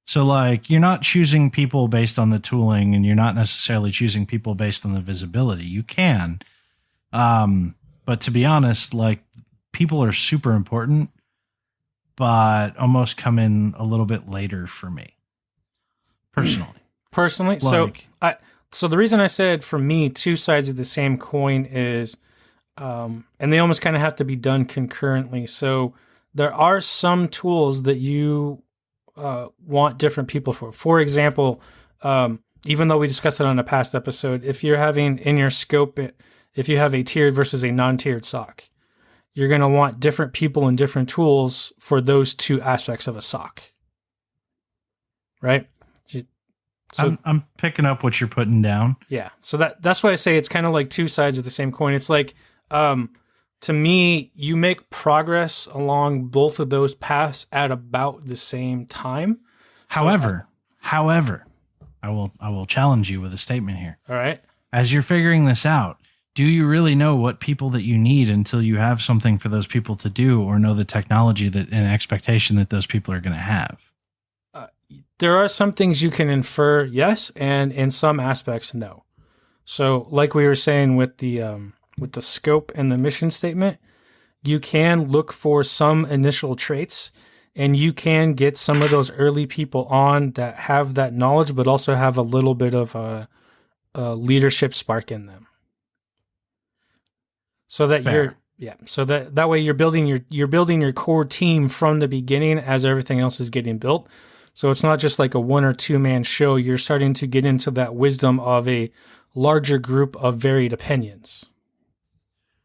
Speaker 2: So, like, you're not choosing people based on the tooling, and you're not necessarily choosing people based on the visibility. You can. But to be honest, like, people are super important, but almost come in a little bit later for me, personally.
Speaker 1: So the reason I said for me, two sides of the same coin is, and they almost kind of have to be done concurrently. So there are some tools that you want different people for. For example, even though we discussed it on a past episode, if you're having in your scope, if you have a tiered versus a non-tiered SOC, you're going to want different people and different tools for those two aspects of a SOC. Right? So,
Speaker 2: I'm picking up what you're putting down.
Speaker 1: Yeah. So that's why I say it's kind of like two sides of the same coin. It's like, to me, you make progress along both of those paths at about the same time.
Speaker 2: However, I will challenge you with a statement here.
Speaker 1: All right.
Speaker 2: As you're figuring this out, do you really know what people that you need until you have something for those people to do, or know the technology that and expectation that those people are going to have?
Speaker 1: There are some things you can infer, yes, and in some aspects, no. So, like we were saying with the scope and the mission statement, you can look for some initial traits, and you can get some of those early people on that have that knowledge, but also have a little bit of a leadership spark in them. So that that way you're building your core team from the beginning as everything else is getting built. So it's not just like a 1 or 2 man show. You're starting to get into that wisdom of a larger group of varied opinions.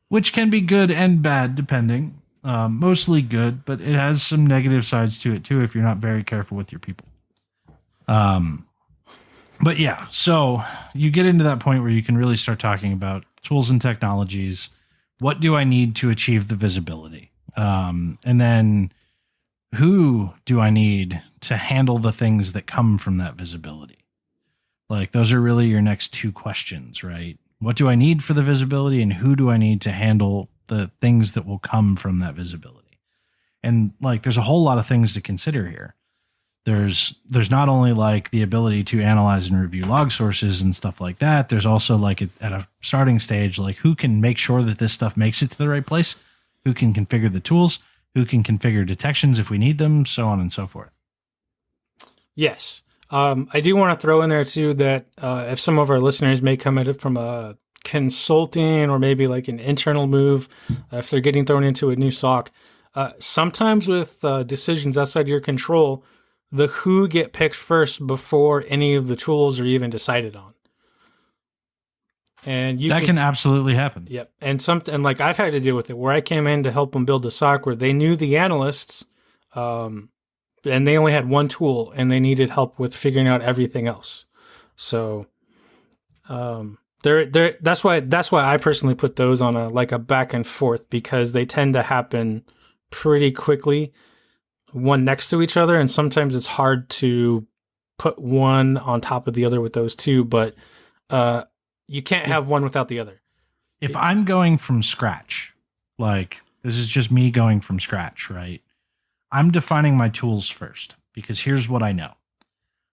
Speaker 2: Which can be good and bad, depending. Mostly good, but it has some negative sides to it too if you're not very careful with your people. But yeah, so you get into that point where you can really start talking about tools and technologies. What do I need to achieve the visibility? And then who do I need to handle the things that come from that visibility? Like, those are really your next two questions, right? What do I need for the visibility, and who do I need to handle the things that will come from that visibility? And like, there's a whole lot of things to consider here. There's not only like the ability to analyze and review log sources and stuff like that. There's also like at a starting stage, like who can make sure that this stuff makes it to the right place, who can configure the tools, who can configure detections if we need them, so on and so forth. Yes.
Speaker 1: I do want to throw in there too that if some of our listeners may come at it from a consulting or maybe like an internal move, if they're getting thrown into a new SOC, sometimes with decisions outside your control, the who get picked first before any of the tools are even decided on. And
Speaker 2: that can absolutely happen.
Speaker 1: Yep. And like I've had to deal with it where I came in to help them build a SOC where they knew the analysts, and they only had one tool and they needed help with figuring out everything else. So, that's why I personally put those on a back and forth, because they tend to happen pretty quickly, one next to each other. And sometimes it's hard to put one on top of the other with those two, but, you can't have one without the other.
Speaker 2: If I'm going from scratch, like this is just me going from scratch, right? I'm defining my tools first, because here's what I know.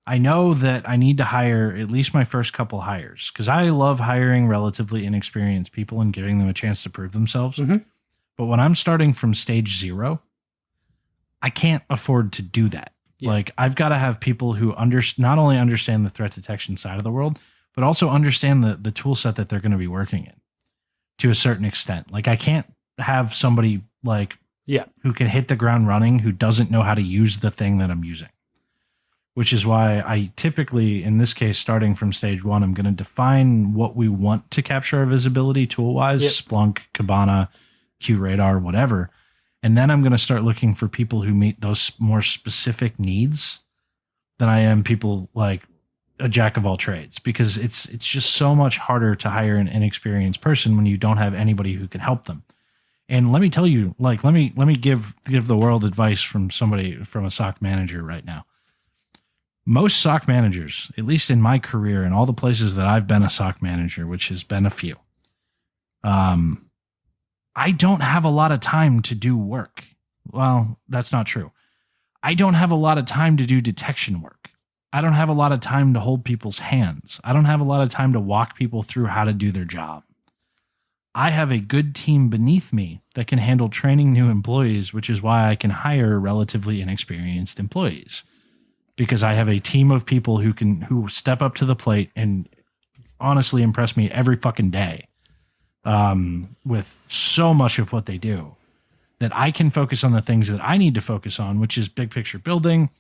Speaker 2: I know that I need to hire at least my first couple hires, because I love hiring relatively inexperienced people and giving them a chance to prove themselves.
Speaker 1: Mm-hmm.
Speaker 2: But when I'm starting from stage 0, I can't afford to do that. Yeah. Like, I've got to have people who not only understand the threat detection side of the world, but also understand the tool set that they're going to be working in to a certain extent. Like, I can't have somebody who can hit the ground running who doesn't know how to use the thing that I'm using, which is why I typically, in this case, starting from stage 1, I'm going to define what we want to capture our visibility tool-wise, Splunk, Kibana, QRadar, whatever. And then I'm going to start looking for people who meet those more specific needs than I am people like a jack of all trades, because it's just so much harder to hire an inexperienced person when you don't have anybody who can help them. And let me tell you, like, let me give the world advice from somebody, from a SOC manager right now. Most SOC managers, at least in my career and all the places that I've been a SOC manager, which has been a few, I don't have a lot of time to do work. Well, that's not true. I don't have a lot of time to do detection work. I don't have a lot of time to hold people's hands. I don't have a lot of time to walk people through how to do their job. I have a good team beneath me that can handle training new employees, which is why I can hire relatively inexperienced employees, because I have a team of people who step up to the plate and honestly impress me every fucking day, with so much of what they do, that I can focus on the things that I need to focus on, which is big picture building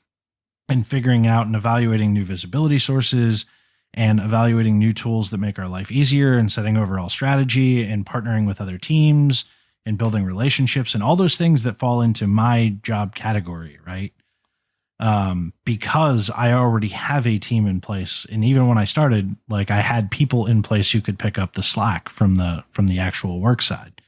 Speaker 2: and figuring out and evaluating new visibility sources and evaluating new tools that make our life easier and setting overall strategy and partnering with other teams and building relationships and all those things that fall into my job category, right? Because I already have a team in place. And even when I started, like, I had people in place who could pick up the slack from the actual work side.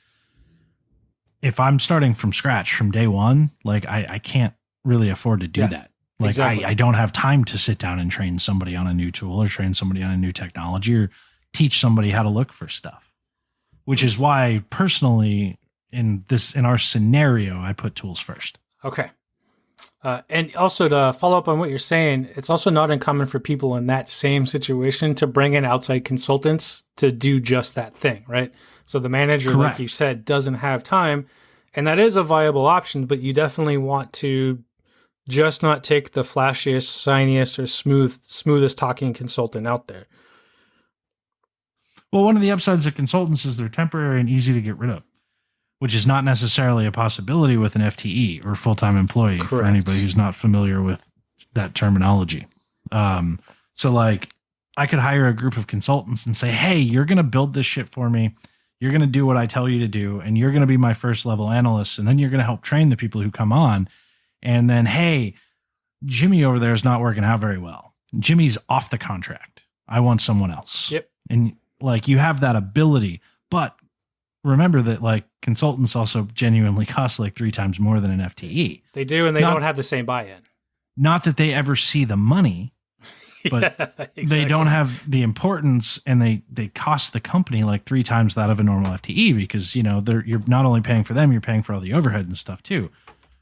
Speaker 2: If I'm starting from scratch from day one, like, I can't really afford to do that. Like, exactly. I don't have time to sit down and train somebody on a new tool or train somebody on a new technology or teach somebody how to look for stuff, which is why personally in our scenario, I put tools first.
Speaker 1: Okay. And also, to follow up on what you're saying, it's also not uncommon for people in that same situation to bring in outside consultants to do just that thing, right? So the manager,
Speaker 2: Correct.
Speaker 1: like you said, doesn't have time, and that is a viable option, but you definitely want to just not take the flashiest, shiniest, or smoothest talking consultant out there.
Speaker 2: Well, one of the upsides of consultants is they're temporary and easy to get rid of, which is not necessarily a possibility with an FTE or full-time employee. Correct. For anybody who's not familiar with that terminology. So like, I could hire a group of consultants and say, hey, you're going to build this shit for me. You're going to do what I tell you to do. And you're going to be my first level analyst. And then you're going to help train the people who come on. And then, hey, Jimmy over there is not working out very well. Jimmy's off the contract. I want someone else.
Speaker 1: Yep.
Speaker 2: And like, you have that ability, but remember that like consultants also genuinely cost like 3 times more than an FTE.
Speaker 1: They do. And they don't have the same buy-in.
Speaker 2: Not that they ever see the money, but exactly. They don't have the importance, and they cost the company like 3 times that of a normal FTE, because, you know, you're not only paying for them, you're paying for all the overhead and stuff too.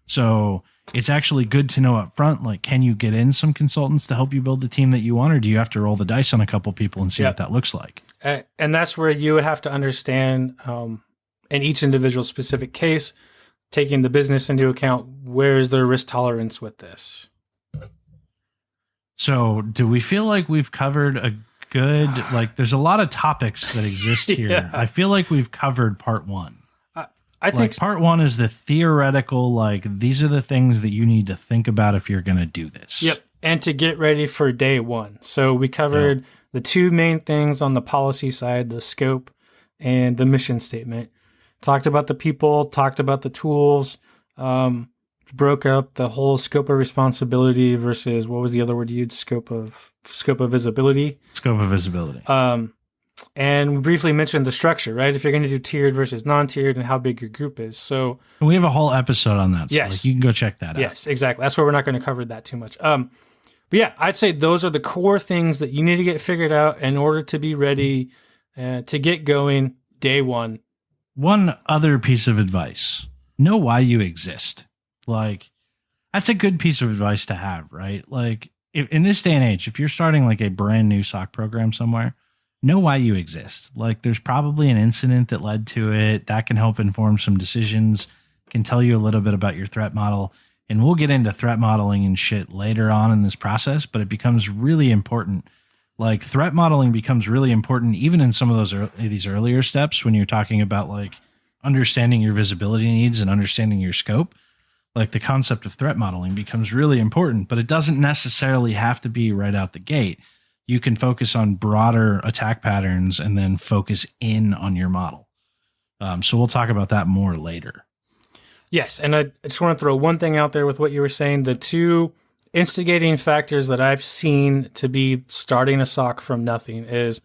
Speaker 2: So it's actually good to know up front, like, can you get in some consultants to help you build the team that you want, or do you have to roll the dice on a couple people and see what that looks like?
Speaker 1: And that's where you would have to understand, in each individual specific case, taking the business into account, where is their risk tolerance with this?
Speaker 2: So do we feel like we've covered a good, like, there's a lot of topics that exist here. Yeah. I feel like we've covered part 1. I think part 1 is the theoretical, like, these are the things that you need to think about if you're going to do this.
Speaker 1: Yep. And to get ready for day 1. So we covered the 2 main things on the policy side, the scope and the mission statement. Talked about the people, talked about the tools, broke up the whole scope of responsibility versus, what was the other word you used? Scope of visibility.
Speaker 2: Scope of visibility.
Speaker 1: And we briefly mentioned the structure, right? If you're going to do tiered versus non-tiered and how big your group is. So
Speaker 2: we have a whole episode on that. So
Speaker 1: yes.
Speaker 2: Like, you can go check that out.
Speaker 1: Yes, exactly. That's where we're not going to cover that too much. But yeah, I'd say those are the core things that you need to get figured out in order to be ready to get going day 1.
Speaker 2: One other piece of advice: know why you exist. Like, that's a good piece of advice to have, right? Like, in this day and age, if you're starting like a brand new SOC program somewhere, know why you exist. Like, there's probably an incident that led to it that can help inform some decisions, can tell you a little bit about your threat model. And we'll get into threat modeling and shit later on in this process, but it becomes really important. Like, threat modeling becomes really important even in some of these earlier steps when you're talking about like understanding your visibility needs and understanding your scope. Like, the concept of threat modeling becomes really important, but it doesn't necessarily have to be right out the gate. You can focus on broader attack patterns and then focus in on your model. So we'll talk about that more later.
Speaker 1: Yes, and I just want to throw one thing out there with what you were saying. The 2 instigating factors that I've seen to be starting a SOC from nothing is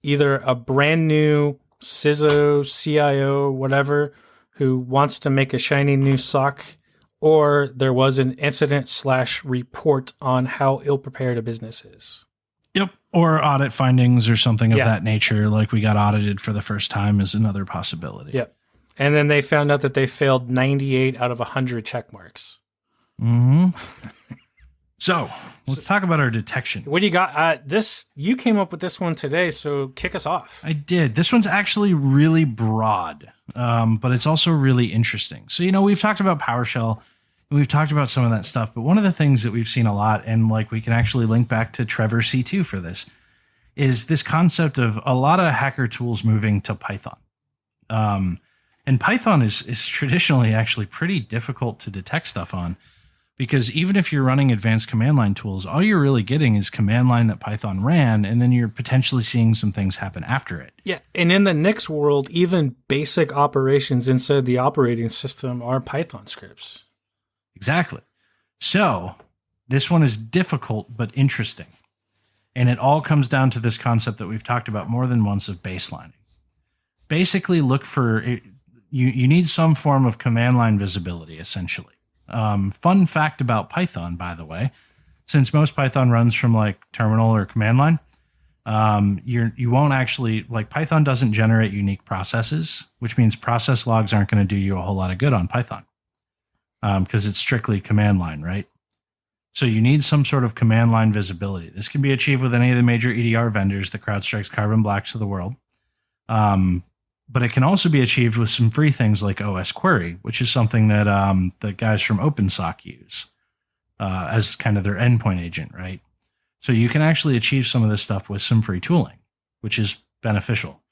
Speaker 1: either a brand new CISO, CIO, whatever, who wants to make a shiny new SOC, or there was an incident/report on how ill-prepared a business is.
Speaker 2: Yep. Or audit findings or something of
Speaker 1: Yeah.
Speaker 2: that nature, like we got audited for the first time, is another possibility.
Speaker 1: Yep. And then they found out that they failed 98 out of 100 check marks.
Speaker 2: Mm-hmm. So let's talk about our detection.
Speaker 1: What do you got? You came up with this one today, so kick us off.
Speaker 2: I did. This one's actually really broad, but it's also really interesting. So, we've talked about PowerShell and we've talked about some of that stuff, but one of the things that we've seen a lot, and like we can actually link back to Trevor C2 for this, is this concept of a lot of hacker tools moving to Python. And Python is traditionally actually pretty difficult to detect stuff on, because even if you're running advanced command line tools, all you're really getting is command line that Python ran, and then you're potentially seeing some things happen after it.
Speaker 1: Yeah, and in the Nix world, even basic operations inside the operating system are Python scripts.
Speaker 2: Exactly. So this one is difficult but interesting. And it all comes down to this concept that we've talked about more than once of baselining. Basically, look for you need some form of command line visibility, essentially. Fun fact about Python, by the way, since most Python runs from like terminal or command line, you won't actually, like, Python doesn't generate unique processes, which means process logs aren't going to do you a whole lot of good on Python, because it's strictly command line, right? So you need some sort of command line visibility. This can be achieved with any of the major EDR vendors, the CrowdStrikes, Carbon Blacks of the world. But it can also be achieved with some free things like OS Query, which is something that the guys from OpenSOC use as kind of their endpoint agent, right? So you can actually achieve some of this stuff with some free tooling, which is beneficial.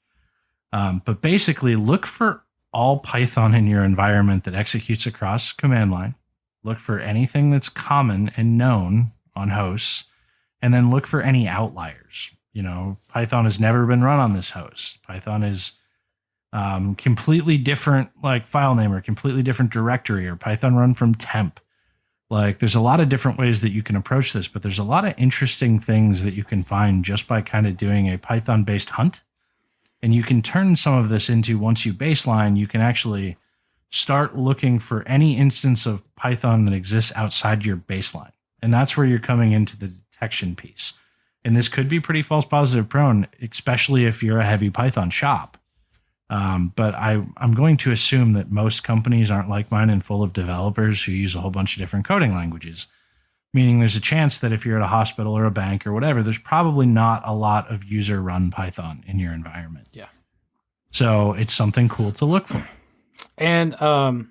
Speaker 2: But basically, look for all Python in your environment that executes across command line. Look for anything that's common and known on hosts, and then look for any outliers. Python has never been run on this host. Python is completely different, like, file name, or completely different directory, or Python run from temp. Like, there's a lot of different ways that you can approach this, but there's a lot of interesting things that you can find just by kind of doing a Python-based hunt. And you can turn some of this into, once you baseline, you can actually start looking for any instance of Python that exists outside your baseline. And that's where you're coming into the detection piece. And this could be pretty false positive prone, especially if you're a heavy Python shop. But I'm going to assume that most companies aren't like mine and full of developers who use a whole bunch of different coding languages, meaning there's a chance that if you're at a hospital or a bank or whatever, there's probably not a lot of user-run Python in your environment.
Speaker 1: Yeah.
Speaker 2: So it's something cool to look for.
Speaker 1: And the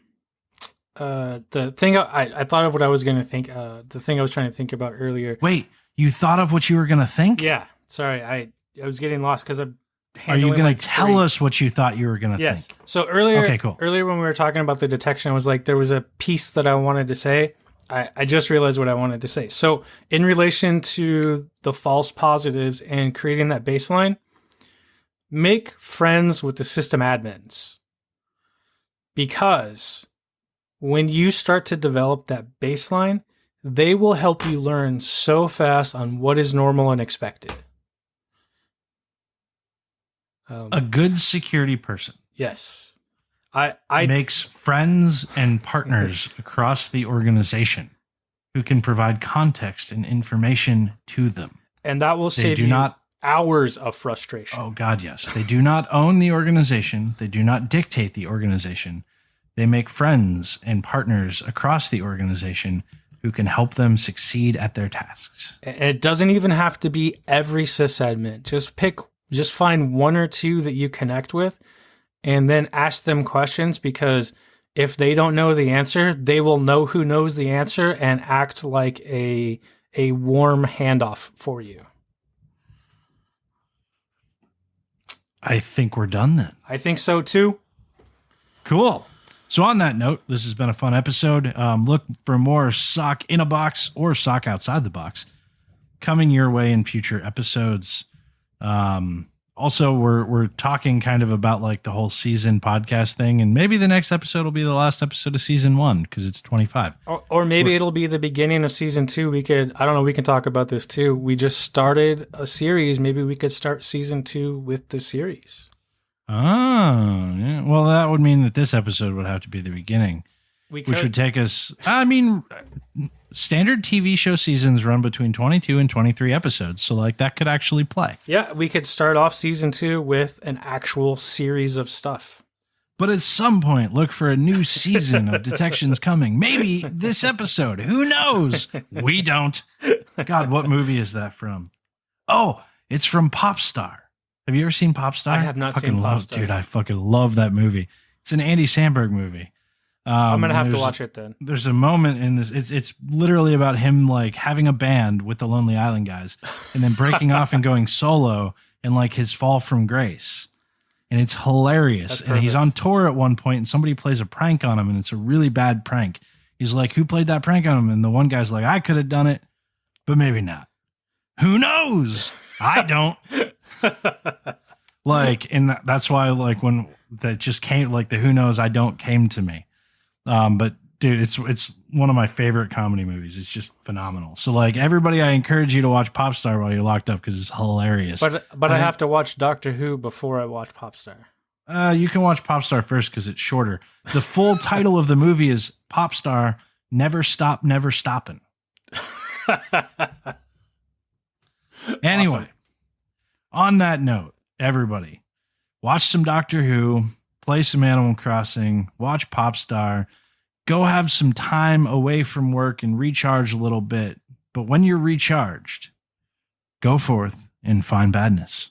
Speaker 1: thing I thought of what I was going to think, the thing I was trying to think about earlier.
Speaker 2: Wait, you thought of what you were going to think?
Speaker 1: Yeah. Sorry, I was getting lost because I'm
Speaker 2: Are you going to tell us what you thought you were going to think?
Speaker 1: So earlier,
Speaker 2: okay, cool.
Speaker 1: Earlier when we were talking about the detection, I was like, there was a piece that I wanted to say. I just realized what I wanted to say. So in relation to the false positives and creating that baseline, make friends with the system admins. Because when you start to develop that baseline, they will help you learn so fast on what is normal and expected.
Speaker 2: A good security person.
Speaker 1: Yes. I
Speaker 2: makes friends and partners across the organization who can provide context and information to them.
Speaker 1: And that will save you hours of frustration.
Speaker 2: Oh, God, yes. They do not own the organization. They do not dictate the organization. They make friends and partners across the organization who can help them succeed at their tasks.
Speaker 1: It doesn't even have to be every sysadmin. Just find one or two that you connect with and then ask them questions, because if they don't know the answer, they will know who knows the answer and act like a warm handoff for you.
Speaker 2: I think we're done then.
Speaker 1: I think so too.
Speaker 2: Cool. So on that note, this has been a fun episode. Look for more SOC in a box or SOC outside the box coming your way in future episodes. also we're talking kind of about like the whole season podcast thing, and maybe the next episode will be the last episode of season 1 because it's 25.
Speaker 1: Or maybe it'll be the beginning of season 2. We can talk about this too. We just started a series. Maybe we could start season 2 with the series.
Speaker 2: Oh, yeah. Well, that would mean that this episode would have to be the beginning, which would take us. I mean, standard TV show seasons run between 22 and 23 episodes, so like that could actually play.
Speaker 1: Yeah, we could start off season 2 with an actual series of stuff.
Speaker 2: But at some point, look for a new season of Detections coming. Maybe this episode. Who knows? We don't. God, what movie is that from? Oh, it's from Popstar. Have you ever seen Popstar?
Speaker 1: I have not seen Popstar.
Speaker 2: Dude, I fucking love that movie. It's an Andy Samberg movie.
Speaker 1: I'm going to have to watch it then.
Speaker 2: There's a moment in this. It's literally about him like having a band with the Lonely Island guys and then breaking off and going solo and like his fall from grace. And it's hilarious. And he's on tour at one point and somebody plays a prank on him and it's a really bad prank. He's like, who played that prank on him? And the one guy's like, I could have done it, but maybe not. Who knows? I don't. Like, and that's why like when that just came, like the who knows I don't came to me. But dude, it's one of my favorite comedy movies. It's just phenomenal. So like everybody, I encourage you to watch Popstar while you're locked up because it's hilarious.
Speaker 1: But I have to watch Doctor Who before I watch Popstar.
Speaker 2: You can watch Popstar first because it's shorter. The full title of the movie is Popstar: Never Stop, Never Stoppin'. Anyway, awesome. On that note, everybody, watch some Doctor Who, play some Animal Crossing, watch Popstar, go have some time away from work and recharge a little bit. But when you're recharged, go forth and find badness.